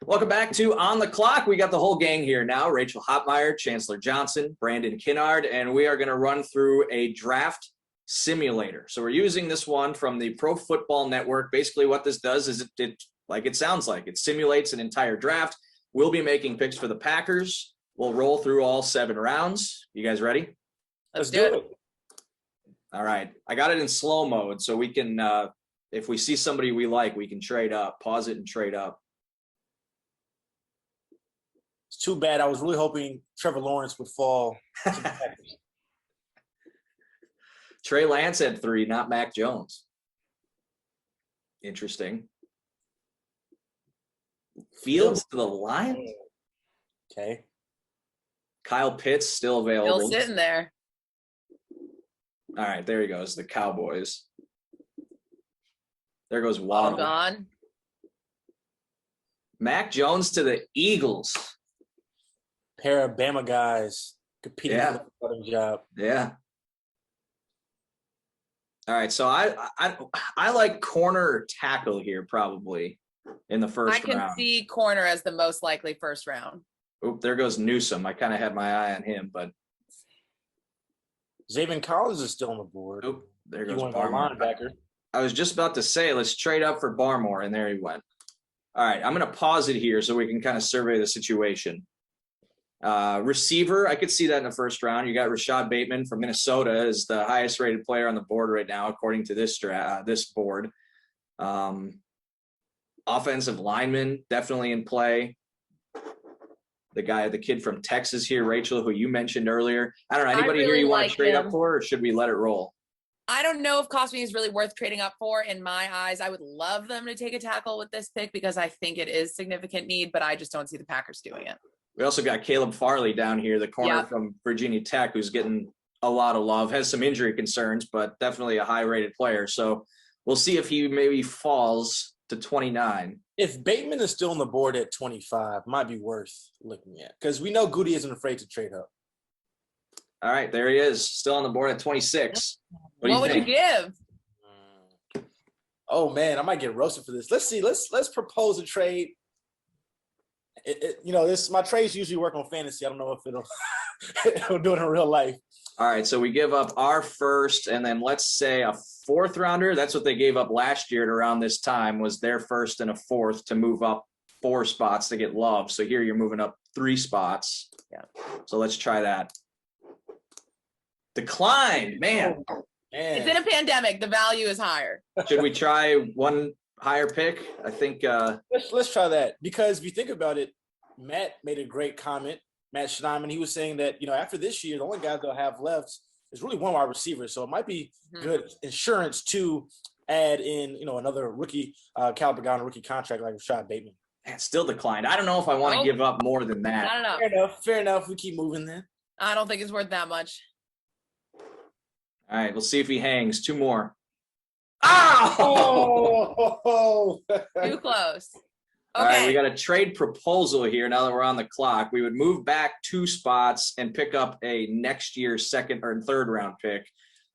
Welcome back to On the Clock. We got the whole gang here now. Rachel Hopmeyer, Chancellor Johnson, Brandon Kinnard, and we are going to run through a draft simulator. So we're using this one from the Pro Football Network. Basically what this does is it like it sounds like, it simulates an entire draft. We'll be making picks for the Packers. We'll roll through all 7 rounds. You guys ready? Let's do it. All right. I got it in slow mode so we can, if we see somebody we like, we can trade up. Pause it and trade up. It's too bad. I was really hoping Trevor Lawrence would fall to the Packers. Trey Lance had 3, not Mac Jones. Interesting. Fields to the Lions? Okay. Kyle Pitts still available. Still sitting there. All right, there he goes. The Cowboys. There goes All Waddle. gone. Mac Jones to the Eagles. Pair of Bama guys competing Yeah. for the starting job. Yeah. All right, so I like corner or tackle here probably in the first I can round. see corner as the most likely first round. Oop, there goes Newsome. I kind of had my eye on him, but Zayvon Collins is still on the board. oop, there You goes want a Barmore. linebacker? I was just about to say, let's trade up for Barmore, and there he went. All right, I'm going to pause it here so we can kind of survey the situation. Receiver, I could see that in the first round. You got Rashad Bateman from Minnesota is the highest rated player on the board right now, according to this board. Offensive lineman, definitely in play. The kid from Texas here, Rachel, who you mentioned earlier. I don't know, anybody really here you want like to trade him. up for, or should we let it roll? I don't know if Cosme is really worth trading up for. In my eyes, I would love them to take a tackle with this pick because I think it is significant need, but I just don't see the Packers doing it. We also got Caleb Farley down here, the corner from Virginia Tech, who's getting a lot of love, has some injury concerns, but definitely a high-rated player. So we'll see if he maybe falls to 29. If Bateman is still on the board at 25, might be worth looking at because we know Goody isn't afraid to trade up. All right, there he is, still on the board at 26. What would you give? Oh man, I might get roasted for this. Let's see. Let's propose a trade. My trades usually work on fantasy. I don't know if it'll do it in real life. All right, so we give up our first, and then let's say a 4th rounder. That's what they gave up last year at around this time, was their 1st and a 4th to move up 4 spots to get love. So here you're moving up 3 spots. Yeah. So let's try that. Declined, man. Man. It's in a pandemic. The value is higher. Should we try one higher pick? I think Let's try that because if you think about it, Matt made a great comment. Matt Schneidman, he was saying that after this year, the only guy they'll have left is really one wide receiver. So it might be good insurance to add in another rookie caliber guy on a rookie contract like Rashad Bateman. man, still declined. I don't know if I want to give up more than that. I don't know. Fair enough. We keep moving then. I don't think it's worth that much. All right, we'll see if he hangs. 2 more. Oh! Too close. All right, Okay. we got a trade proposal here now that we're on the clock. We would move back 2 spots and pick up a next year's 2nd or 3rd round pick.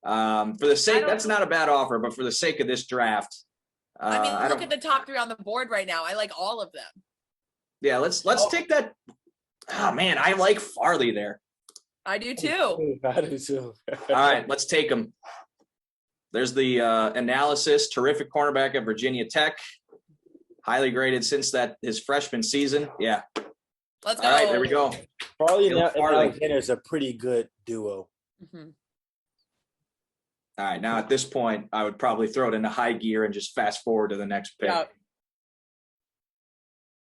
For the sake, that's not a bad offer, but for the sake of this draft, Look at the top 3 on the board right now. I like all of them. Yeah, let's take that. Oh man, I like Farley there. I do too. I do too. All right, let's take him. There's the analysis. Terrific cornerback at Virginia Tech. Highly graded since his freshman season. Yeah. Let's go. All right, there we go. Farley and Farley. Alexander is a pretty good duo. Mhm. All right, now at this point, I would probably throw it into high gear and just fast forward to the next pick. Yeah.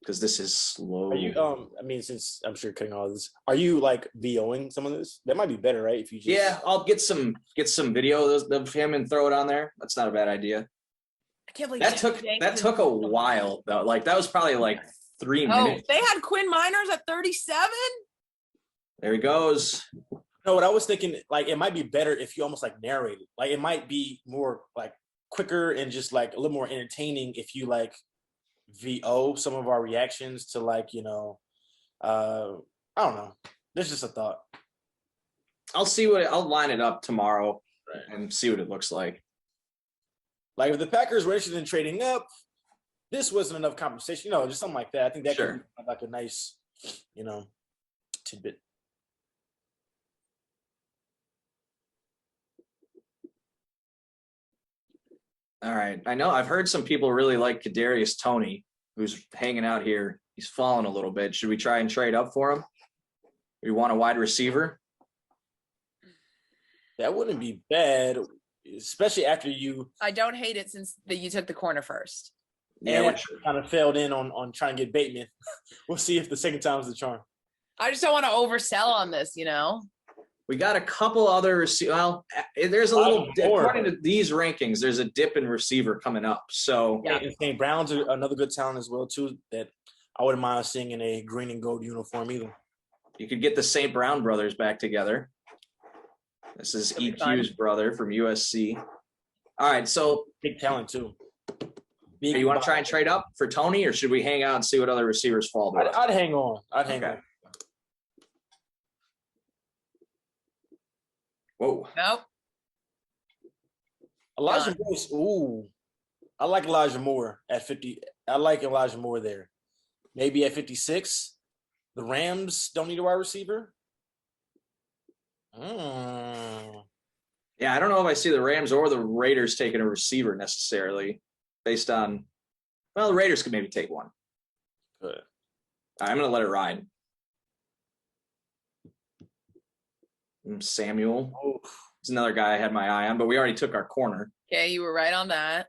Because this is slow. Are you since I'm sure cutting all this, are you like VOing some of this? That might be better, right? If you just I'll get some video of him and throw it on there. That's not a bad idea. I can't believe That took a while though. Like that was probably like 3 minutes. They had Quinn Miners at 37. There he goes. No, what I was thinking, like it might be better if you almost like narrated. Like it might be more like quicker and just like a little more entertaining if you like VO some of our reactions to like, I don't know. This is just a thought. I'll line it up tomorrow and see what it looks like. Like if the Packers were interested in trading up, this wasn't enough compensation, just something like that. I think that Sure. could be like a nice, tidbit. All right. I know I've heard some people really like Kadarius Toney, who's hanging out here. He's fallen a little bit. Should we try and trade up for him? We want a wide receiver. That wouldn't be bad, especially after you I don't hate it since you took the corner first. Yeah, kind of failed in on trying to get Bateman. We'll see if the second time's the charm. I just don't want to oversell on this, we got a couple other receivers. Well, there's a little More. according to these rankings, there's a dip in receiver coming up. So Yeah. And St. Brown's are another good talent as well too. That I wouldn't mind seeing in a green and gold uniform either. you could get the St. Brown brothers back together. This is That'd be EQ's brother from USC. All right, so Big talent too. you want to try and trade up for Toney, or should we hang out and see what other receivers fall to us? I'd hang on. I'd hang Okay. on. Whoa. Nope. Elijah Done. Moore. I like Elijah Moore at 50. I like Elijah Moore there. Maybe at 56. The Rams don't need a wide receiver. Yeah, I don't know if I see the Rams or the Raiders taking a receiver necessarily based on, well, the Raiders could maybe take one. Good. All right, I'm going to let it ride. Samuel. Oh, It's another guy I had my eye on, but we already took our corner. Okay, you were right on that.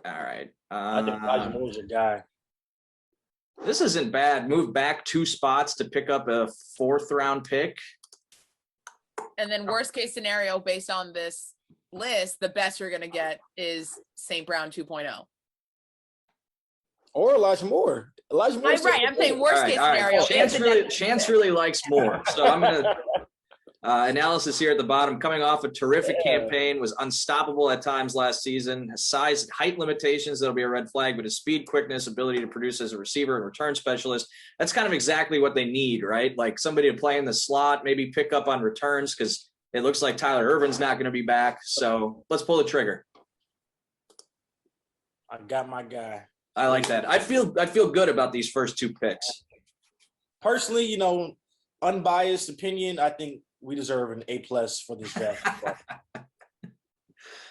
All right. I think Elijah Moore's your guy. This isn't bad. Move back 2 spots to pick up a 4th round pick. And then worst case scenario, based on this list, the best you're going to get is St. Brown 2.0. Or Elijah Moore. Elijah Moore. Right, I'm saying worst case scenario. Chance really likes more. So I'm going to analysis here at the bottom. Coming off a terrific campaign, was unstoppable at times last season. Has size, height limitations that'll be a red flag, but his speed, quickness, ability to produce as a receiver and return specialist. That's kind of exactly what they need, right? Like somebody to play in the slot, maybe pick up on returns because it looks like Tyler Irvin's not going to be back. So let's pull the trigger. I got my guy. I like that. I feel good about these first 2 picks. Personally, unbiased opinion, I think we deserve an A+ for this draft.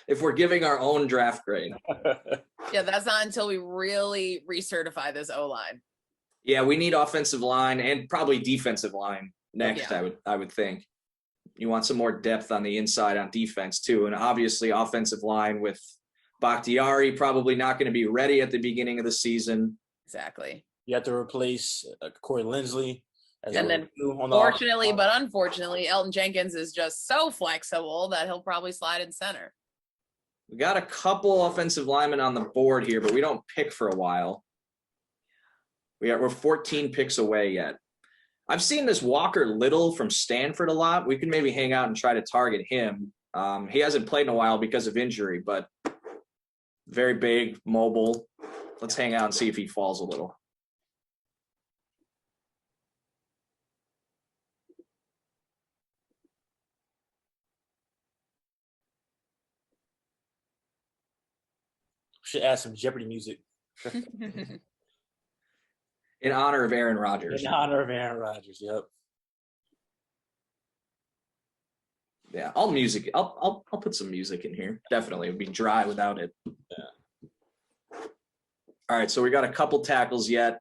If we're giving our own draft grade. Yeah, that's not until we really recertify this O-line. Yeah, we need offensive line and probably defensive line next. Yeah. I would think. You want some more depth on the inside on defense too, and obviously offensive line with Bakhtiari probably not going to be ready at the beginning of the season. Exactly. You have to replace Corey Linsley. And then fortunately, but unfortunately, Elton Jenkins is just so flexible that he'll probably slide in center. We got a couple offensive linemen on the board here, but we don't pick for a while. We're 14 picks away yet. I've seen this Walker Little from Stanford a lot. We can maybe hang out and try to target him. He hasn't played in a while because of injury, but very big, mobile. Let's hang out and see if he falls a little. Should add some Jeopardy music In honor of Aaron Rodgers. in honor of Aaron Rodgers. Yep. Yeah, I'll put some music in here. Definitely. It would be dry without it. Yeah. All right, so we got a couple tackles yet.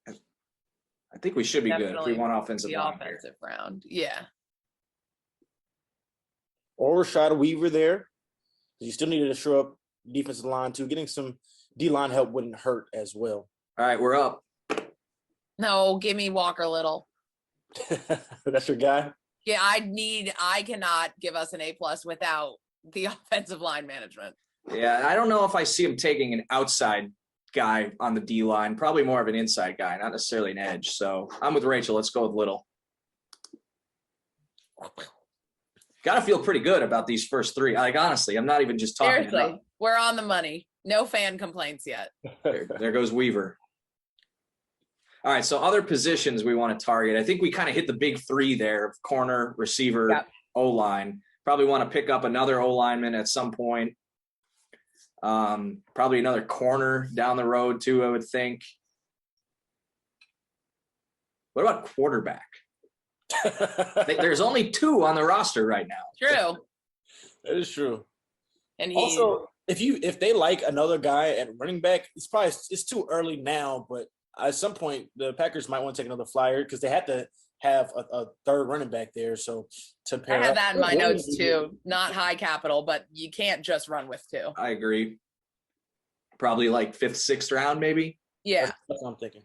I think we should be good if we Definitely want offensive The line here. offensive round. Yeah. Or Rashad Weaver there. You still needed to show up defensive line too. Getting some D-line help wouldn't hurt as well. All right, we're up. No, give me Walker Little. That's your guy? Yeah, I cannot give us an A+ without the offensive line management. Yeah, I don't know if I see him taking an outside guy on the D line, probably more of an inside guy, not necessarily an edge. So I'm with Rachel. Let's go with Little. Got to feel pretty good about these first 3. Like, honestly, I'm not even just talking. Seriously, we're on the money. No fan complaints yet. There goes Weaver. All right, so other positions we want to target. I think we kind of hit the big three there of corner, receiver, Yep. O-line. Probably want to pick up another O-lineman at some point. Probably another corner down the road too, I would think. What about quarterback? There's only 2 on the roster right now. True. That is true. And he Also, if they like another guy at running back, it's too early now, but at some point the Packers might want to take another flyer because they had to have a third running back there. So to I pair have up- that in my notes too. Not high capital, but you can't just run with 2. I agree. Probably like 5th, 6th round, maybe. Yeah. That's what I'm thinking.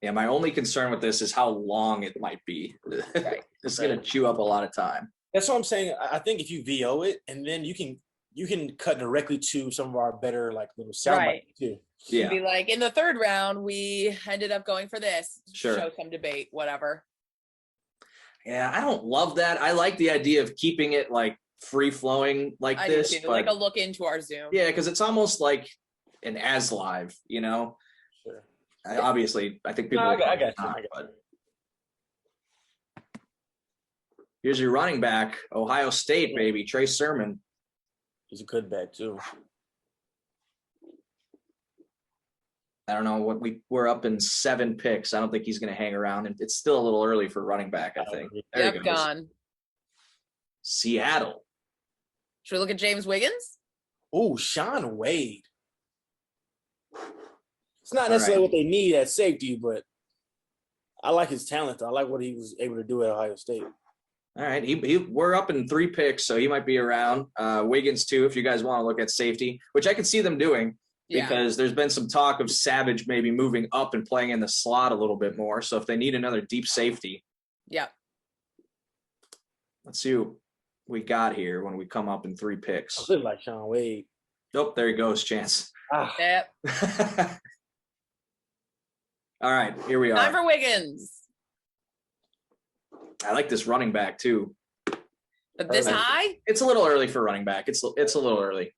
Yeah, my only concern with this is how long it might be. Right. This is going to chew up a lot of time. That's what I'm saying. I think if you VO it, and then you can cut directly to some of our better like little sound Right. bites too. Yeah. Be like, in the 3rd round, we ended up going for this. Sure. Show some debate, whatever. Yeah, I don't love that. I like the idea of keeping it like free flowing like I this. do too. But Like a look into our Zoom. yeah, because it's almost like an as live, you know? Sure. Obviously, I think people. No, I got you. not, I got but- Here's your running back, Ohio State, baby, Trey Sermon. He's a good back too. I don't know what we're up in 7 picks. I don't think he's going to hang around, and it's still a little early for running back. I think. There Yep, he goes. gone. Seattle. Should we look at James Wiggins? Oh, Sean Wade. It's not All necessarily right. what they need at safety, but I like his talent. I like what he was able to do at Ohio State. All right, we're up in 3 picks, so he might be around. Wiggins too, if you guys want to look at safety, which I could see them doing. Yeah. Because there's been some talk of Savage maybe moving up and playing in the slot a little bit more. So if they need another deep safety, Yep. let's see what we got here when we come up in 3 picks. I really like Sean Wade. Oh, there he goes, Chance. Ah, Yep. All right, here we Time are. for Wiggins. I like this running back too. But this Perfect. high? It's a little early for running back. It's a little early.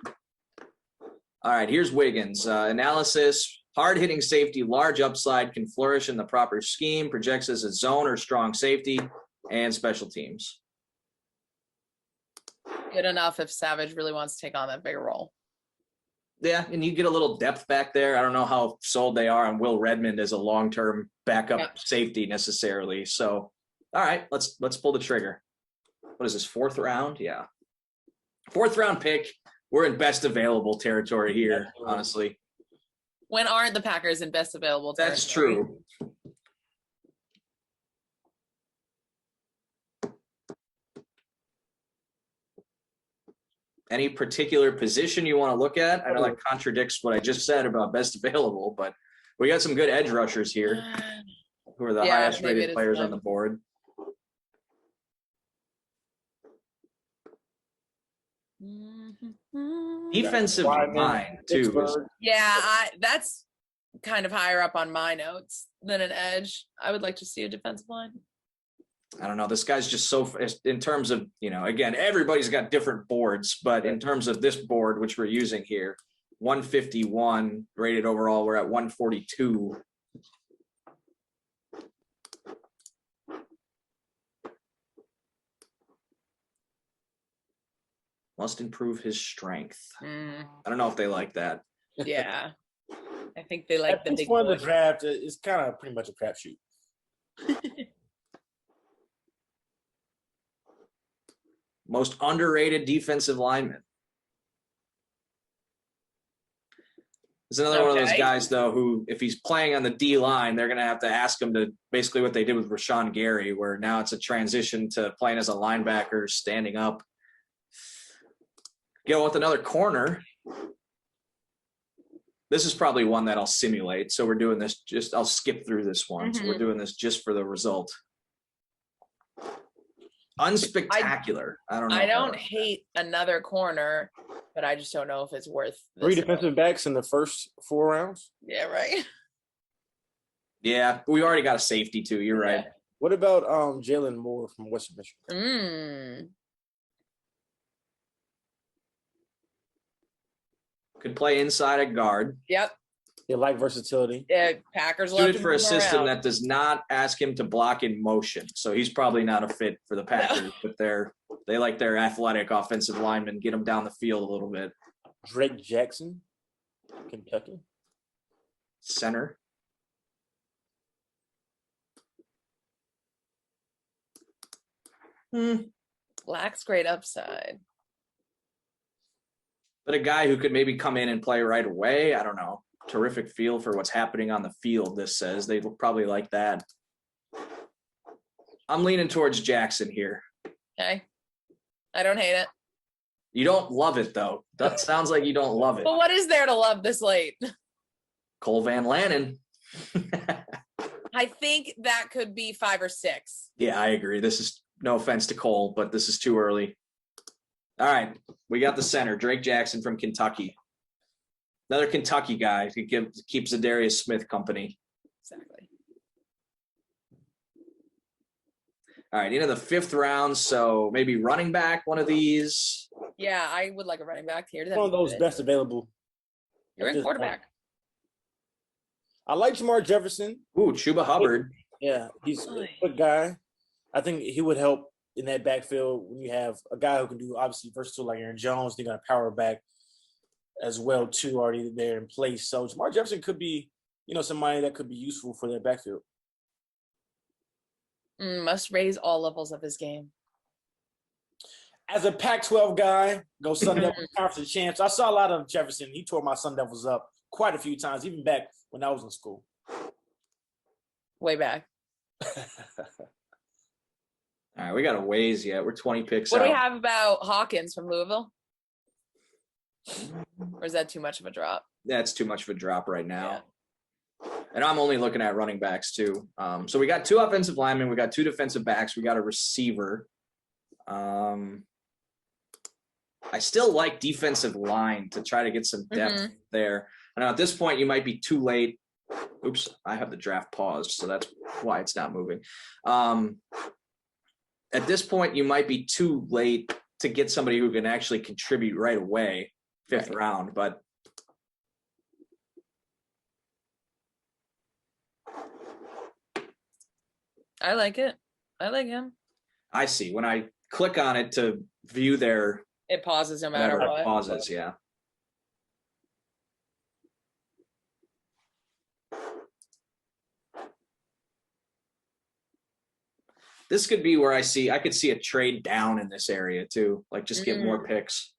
All right, here's Wiggins. Analysis, hard-hitting safety, large upside, can flourish in the proper scheme, projects as a zone or strong safety, and special teams. Good enough if Savage really wants to take on that bigger role. Yeah, and you get a little depth back there. I don't know how sold they are on Will Redmond as a long-term backup Yep. safety necessarily. So, all right, let's pull the trigger. What is this, 4th round? Yeah. 4th round pick. We're in best available territory here, Absolutely. honestly. When aren't the Packers in best available That's territory? true. Any particular position you want to look at? I know that contradicts what I just said about best available, but we got some good edge rushers here who are the Yeah, highest maybe it rated is players on them. the board. Defensive Wyman, line, too. is- Pittsburgh. Yeah, that's kind of higher up on my notes than an edge. I would like to see a defensive line. I don't know. This guy's just so, in terms of, again, everybody's got different boards, but in terms of this board, which we're using here, 151 rated overall, we're at 142. Must improve his strength. Mm, I don't know if they like that. yeah. I think they like At the this big point in boy. the draft, it's kind of pretty much a crapshoot. Most underrated defensive lineman. There's another one of those Okay. guys, though, who, if he's playing on the D line, they're going to have to ask him to basically what they did with Rashawn Gary, where now it's a transition to playing as a linebacker, standing up. Go with another corner. This is probably one that I'll simulate. So we're doing this I'll skip through this one. So we're doing this just for the result. Unspectacular. I don't know. I if don't like hate another corner, but I just don't know if it's worth this 3 amount. defensive backs in the first 4 rounds. Yeah, right. that. Yeah, we already got a safety too. You're right. What about Jalen Moore from Western Michigan? Mm. Could play inside at guard. Yep. They like versatility. Packers love Suited to for a move him system around. that does not ask him to block in motion. So he's probably not a fit for the Packers, but they like their athletic offensive linemen, get them down the field a little bit. Drake Jackson, Kentucky. Center. Lacks great upside. But a guy who could maybe come in and play right away, I don't know. Terrific feel for what's happening on the field, this says. They probably like that. I'm leaning towards Jackson here. Okay. I don't hate it. You don't love it, though. That sounds like you don't love it. But what is there to love this late? Cole Van Lannon. I think that could be 5 or 6. Yeah, I agree. This is no offense to Cole, but this is too early. All right. We got the center, Drake Jackson from Kentucky. Another Kentucky guy who keeps Zadarius Smith company. Exactly. All right, into the 5th round, so maybe running back, one of these. Yeah, I would like a running back here. One of those best available. You're in quarterback. I like Jamar Jefferson. Ooh, Chuba Hubbard. Yeah, he's a good guy. I think he would help in that backfield when you have a guy who can do obviously versatile like Aaron Jones. They're going to power back as well too, already there in place. So Jamar Jefferson could be, somebody that could be useful for their backfield. Must raise all levels of his game. As a Pac-12 guy, go Sun Devils conference champs. I saw a lot of Jefferson. He tore my Sun Devils up quite a few times, even back when I was in school. Way back. All right, we got a ways yet. We're 20 picks What out. do we have about Hawkins from Louisville? Or is that too much of a drop? That's too much of a drop right now. Yeah. And I'm only looking at running backs too. So we got 2 offensive linemen. We got 2 defensive backs. We got a receiver. I still like defensive line to try to get some depth there. I know at this point you might be too late. Oops, I have the draft paused, so that's why it's not moving. At this point, you might be too late to get somebody who can actually contribute right away, 5th round, but I like it. I like him. I see. When I click on it to view their It pauses no matter what. pauses, yeah. This could be where I could see a trade down in this area too, like just get more picks.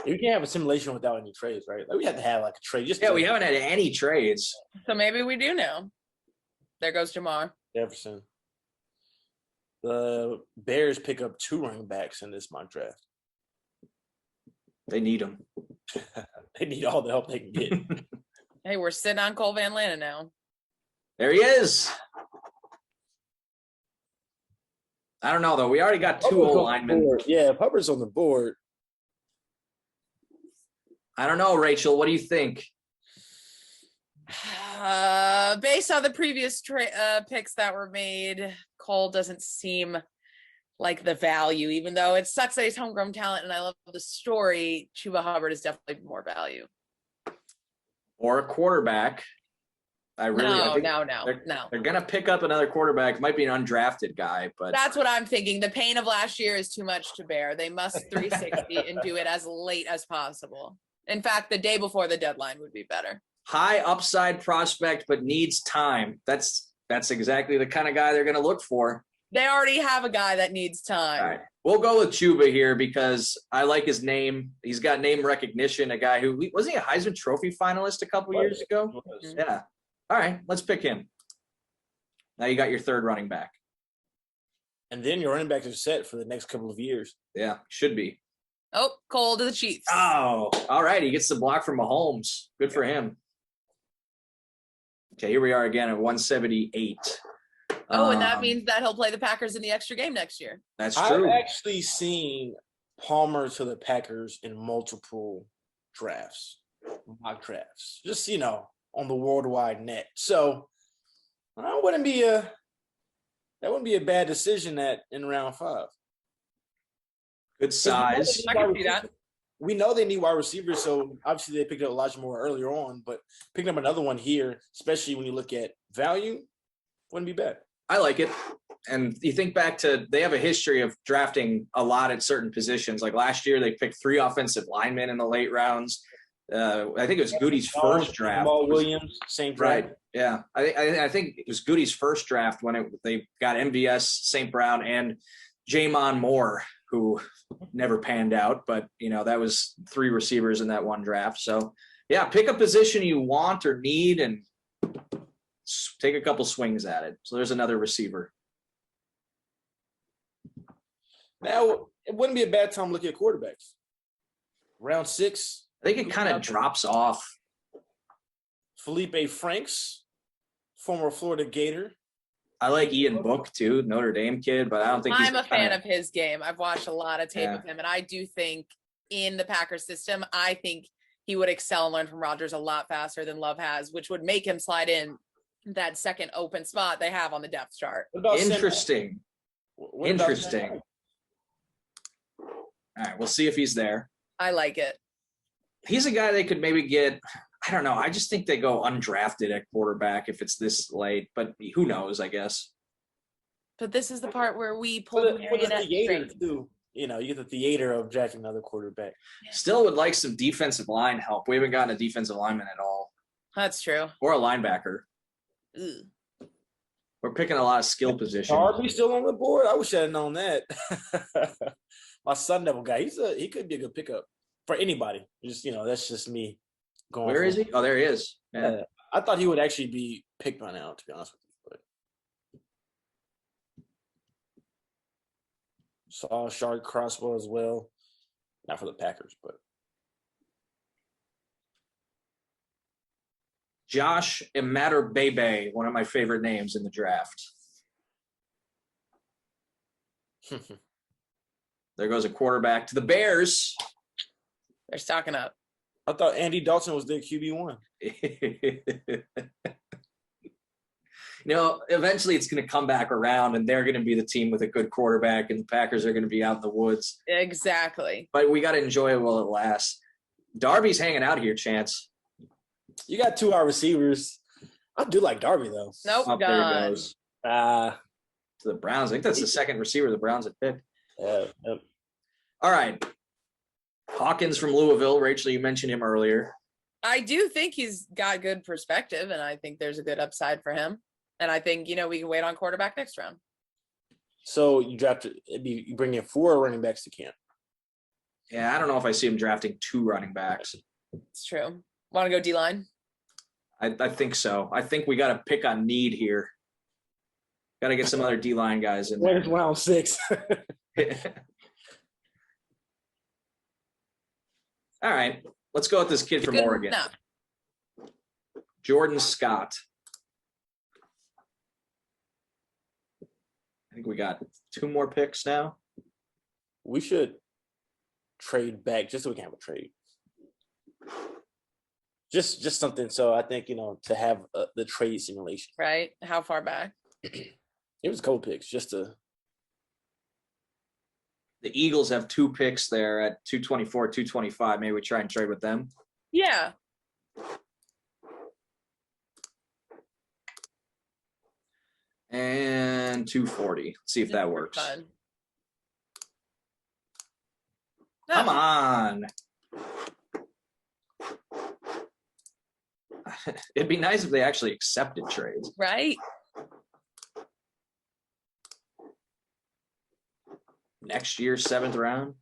You can't have a simulation without any trades, right? Like we have to have like a trade. We haven't had any trades. So maybe we do know. There goes Jamar. Jefferson. The Bears pick up 2 running backs in this mock draft. They need them. They need all the help they can get. Hey, we're sitting on Cole Van Lannon now. There he is. I don't know though. We already got 2 old linemen. Yeah, if Hubbard's on the board. I don't know, Rachel. What do you think? Based on the previous picks that were made, Cole doesn't seem like the value, even though it sucks that he's homegrown talent and I love the story. Chuba Hubbard is definitely more value. Or a quarterback. I think no. They're gonna pick up another quarterback. Might be an undrafted guy, but That's what I'm thinking. The pain of last year is too much to bear. They must 360 and do it as late as possible. In fact, the day before the deadline would be better. high upside prospect, but needs time. That's exactly the kind of guy they're gonna look for. They already have a guy that needs time. All right. We'll go with Chuba here because I like his name. He's got name recognition. A guy who wasn't he a Heisman Trophy finalist a couple years ago? Yeah. All right, let's pick him. Now you got your 3rd running back. And then your running backs are set for the next couple of years. Yeah, should be. Oh, Cole to the Chiefs. Oh, all right. He gets the block from Mahomes. Good for him. Okay, here we are again at 178. Oh, and that means that he'll play the Packers in the extra game next year. That's true. I've actually seen Palmer to the Packers in multiple drafts, mock drafts, just, on the worldwide net. So that wouldn't be a bad decision in round 5. Good size. I can see that. we know they need wide receivers, so obviously they picked up Elijah Moore earlier on, but picking up another one here, especially when you look at value, wouldn't be bad. I like it. And you think back to, they have a history of drafting a lot at certain positions. Like last year, they picked 3 offensive linemen in the late rounds. I think it was Goody's first draft. Jamal Williams, same draft. Right. Yeah. I think it was Goody's first draft when they got MVS, St. Brown, and Jamon Moore, who never panned out. But, that was 3 receivers in that one draft. So, yeah, pick a position you want or need and take a couple swings at it. So there's another receiver. Now, it wouldn't be a bad time looking at quarterbacks. Round 6. I think it kind of drops off. Felipe Franks, former Florida Gator. I like Ian Book too, Notre Dame kid, but I don't think I'm a fan of his game. I've watched a lot of tape of him, and I do think in the Packers system, I think he would excel and learn from Rodgers a lot faster than Love has, which would make him slide in that second open spot they have on the depth chart. Interesting. Interesting. All right, we'll see if he's there. I like it. He's a guy they could maybe get. I don't know. I just think they go undrafted at quarterback if it's this late, but who knows, I guess. But this is the part where we pull For the the marionette theater, string. too. You get the theater of drafting another quarterback. Still would like some defensive line help. We haven't gotten a defensive lineman at all, That's true. or a linebacker. Ugh. We're picking a lot of skill positions. Darby still on the board? I wish I had known that. My Sun Devil guy, he could be a good pickup for anybody. Just that's just me going. Where is he? Oh, there he is. Yeah. I thought he would actually be picked by now, to be honest with you. But saw Shard Crosswell as well. Not for the Packers, but Josh Imatorbhebhe, one of my favorite names in the draft. There goes a quarterback to the Bears. They're stocking up. I thought Andy Dalton was their QB1. Eventually it's going to come back around and they're going to be the team with a good quarterback and the Packers are going to be out in the woods. Exactly. But we got to enjoy it while it lasts. Darby's hanging out here, Chance. You got 2 wide receivers. I do like Darby, though. Nope, Up there he gone. goes. Uh, To the Browns. I think that's the second receiver the Browns have picked. Yep. All right. Hawkins from Louisville. Rachel, you mentioned him earlier. I do think he's got good perspective, and I think there's a good upside for him. And I think, we can wait on quarterback next round. So you you bring in 4 running backs to camp. Yeah, I don't know if I see him drafting 2 running backs. It's true. Want to go D-line? I think so. I think we got to pick on need here. Got to get some other D-line guys in there. Where's round 6? All right. Let's go with this kid from Good Oregon. enough. Jordan Scott. I think we got 2 more picks now. We should trade back just so we can have a trade. Just something. So I think, to have the trade simulation. Right? How far back? It was a couple picks just to. The Eagles have 2 picks there at 224, 225. Maybe we try and trade with them. Yeah. And 240. Let's see if that works. Fun. Come No. on. It'd be nice if they actually accepted trades. Right? Next year, 7th round.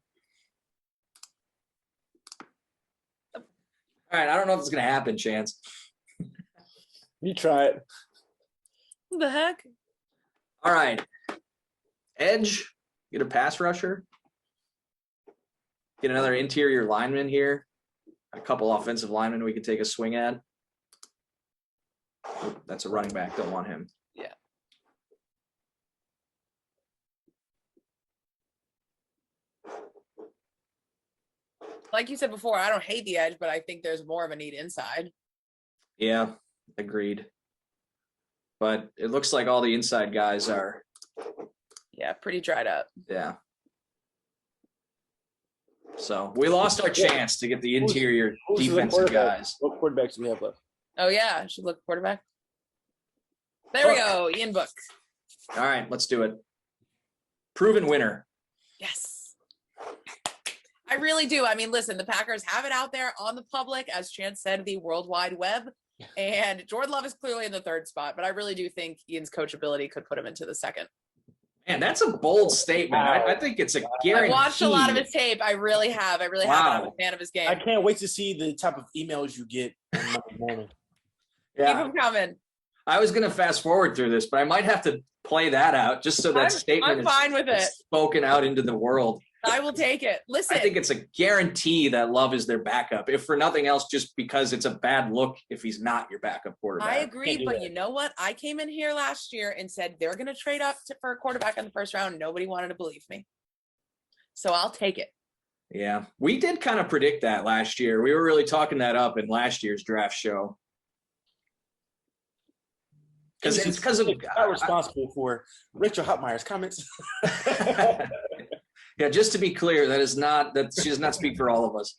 All right, I don't know if it's going to happen, Chance. You try it. What the heck? All right. Edge, get a pass rusher. Get another interior lineman here. A couple offensive linemen we could take a swing at. That's a running back. Don't want him. Yeah. Like you said before, I don't hate the edge, but I think there's more of a need inside. Yeah, agreed. But it looks like all the inside guys are, Yeah, pretty dried up. yeah. So we lost our chance to get the interior who's the defensive quarterback? guys. What quarterbacks do we have left? Oh yeah, should look quarterback. There we go, Ian Book. All right, let's do it. Proven winner. Yes. I really do. I mean, listen, the Packers have it out there on the public, as Chance said, the World Wide Web. And Jordan Love is clearly in the third spot, but I really do think Ian's coachability could put him into the second. Man, that's a bold statement. Wow. I think it's a guarantee. I've watched a lot of his tape. I really have. I really have. I'm a fan of his game. I can't wait to see the type of emails you get on Monday morning. Keep Yeah, him coming. I was going to fast forward through this, but I might have to play that out just so that statement I'm fine with it. is spoken out into the world. I will take it. Listen, I think it's a guarantee that Love is their backup, if for nothing else, just because it's a bad look if he's not your backup quarterback. I agree, Can't do but that. you know what? I came in here last year and said they're going to trade up for a quarterback in the first round. Nobody wanted to believe me. So I'll take it. Yeah, we did kind of predict that last year. We were really talking that up in last year's draft show. Because it's because of not responsible for Rachel Hotmeyer's comments. Yeah, just to be clear, that she does not speak for all of us.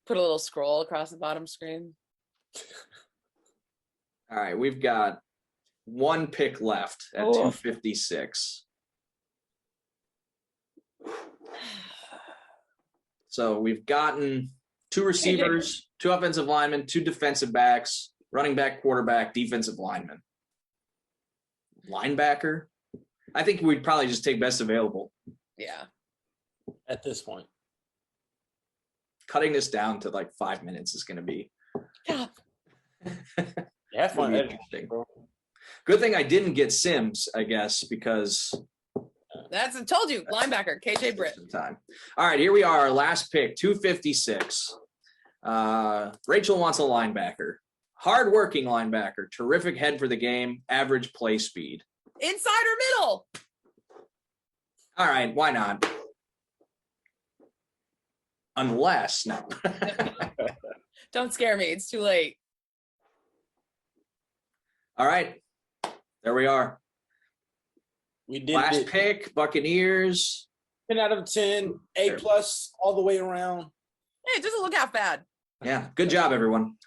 Put a little scroll across the bottom screen. All right, we've got one pick left at 256. So we've gotten 2 receivers, 2 offensive linemen, 2 defensive backs, running back, quarterback, defensive lineman. Linebacker? I think we'd probably just take best available. Yeah. At this point. Cutting this down to like 5 minutes is going to be Yeah. Have fun. interesting. Good thing I didn't get Sims, I guess, because That's I told you, linebacker, KJ Britt. time. All right, here we are, our last pick, 256. Rachel wants a linebacker. Hard-working linebacker, terrific head for the game, average play speed. Inside or middle? All right, why not? Unless, no. Don't scare me. It's too late. All right, there we are. We did Last it. pick, Buccaneers. 10 out of 10, A plus all the way around. Hey, it doesn't look half bad. Yeah, good job, everyone.